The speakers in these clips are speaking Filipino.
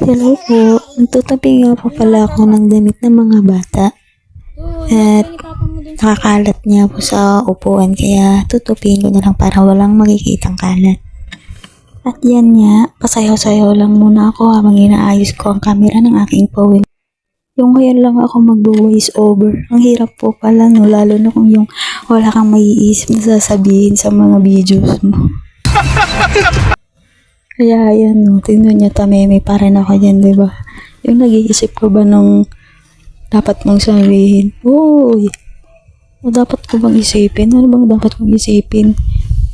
Hello po, nagtutabi nga po pala ako ng damit ng mga bata at nakakalat niya po sa upuan kaya tutupin ko na lang para walang makikitang kalat. At yan nga, pasayaw-sayaw lang muna ako habang inaayos ko ang camera ng aking phone. Yung ngayon lang ako mag-voice over. Ang hirap po pala no, lalo na kung yung wala kang maiisip na sasabihin sa mga videos mo. Kaya ayan no, tingnan niya tameme pa rin ako dyan, diba? Yung nag-iisip ko ba nung dapat mong sabihin, uy, dapat ko bang isipin? Ano bang dapat kong isipin?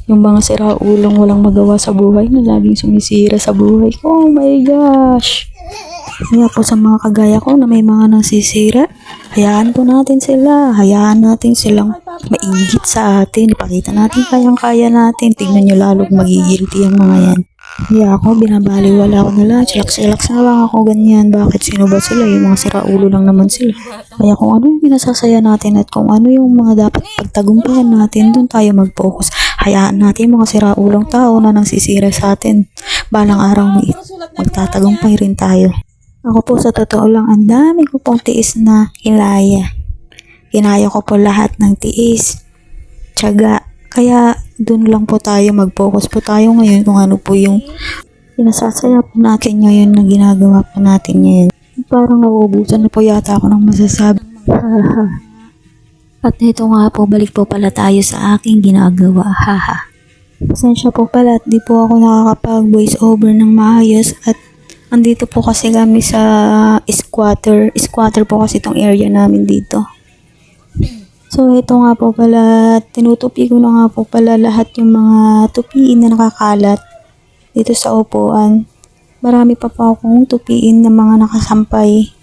Yung mga siraulong walang magawa sa buhay na laging sumisira sa buhay ko. Oh my gosh! Kaya po sa mga kagaya ko na may mga nasisira, hayaan po natin sila. Hayaan natin silang mainggit sa atin. Ipakita natin kayang-kaya natin. Tingnan nyo lalong magigilty ang mga yan. Kaya ako, binabaliwala ko nila. Chillax-chillax na lang ako ganyan. Bakit? Sino ba sila? Yung mga siraulo lang naman sila. Kaya kung ano yung pinasasaya natin at kung ano yung mga dapat pagtagumpayan natin, doon tayo mag-focus. Hayaan natin mga siraulong tao na nangsisira sa atin. Balang araw magtatagumpay rin tayo. Ako po sa totoo lang, ang dami ko pong tiis na kinaya. Kinaya ko po lahat ng tiis, tiyaga. Kaya dun lang po tayo, mag-focus po tayo ngayon kung ano po yung pinasasaya po natin ngayon na ginagawa po natin ngayon. Parang nauubusan na po yata ako ng masasabi. At ito nga po, balik po pala tayo sa aking ginagawa. Haha. Pasensya po pala at di po ako nakakapag-voice over ng maayos at andito po kasi kami sa squatter. Squatter po kasi itong area namin dito. So, ito nga po pala, tinutupi ko na nga po pala lahat yung mga tupiin na nakakalat dito sa upuan. Marami pa po akong tupiin na mga nakasampay.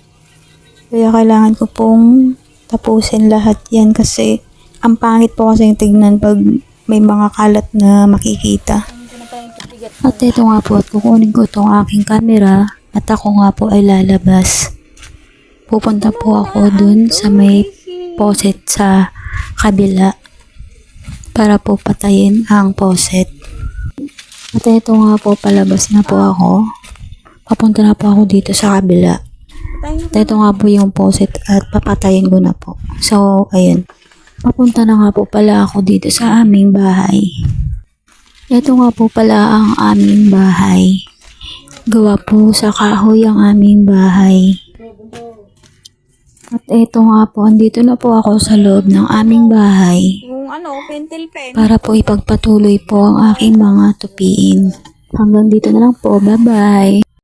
Kaya kailangan ko pong tapusin lahat yan kasi ang pangit po kasi yung tignan pag may mga kalat na makikita. At ito nga po, at kukunin ko itong aking camera at ako nga po ay lalabas. Pupunta po ako dun sa may poset sa kabila para po patayin ang poset. At ito nga po, palabas na po ako. Papunta na po ako dito sa kabila. At ito nga po yung poset at papatayin ko na po. So, ayun. Papunta na nga po pala ako dito sa aming bahay. Ito nga po pala ang aming bahay. Gawa po sa kahoy ang aming bahay. At ito nga po, andito na po ako sa loob ng aming bahay para po ipagpatuloy po ang aking mga tupiin. Hanggang dito na lang po. Bye-bye!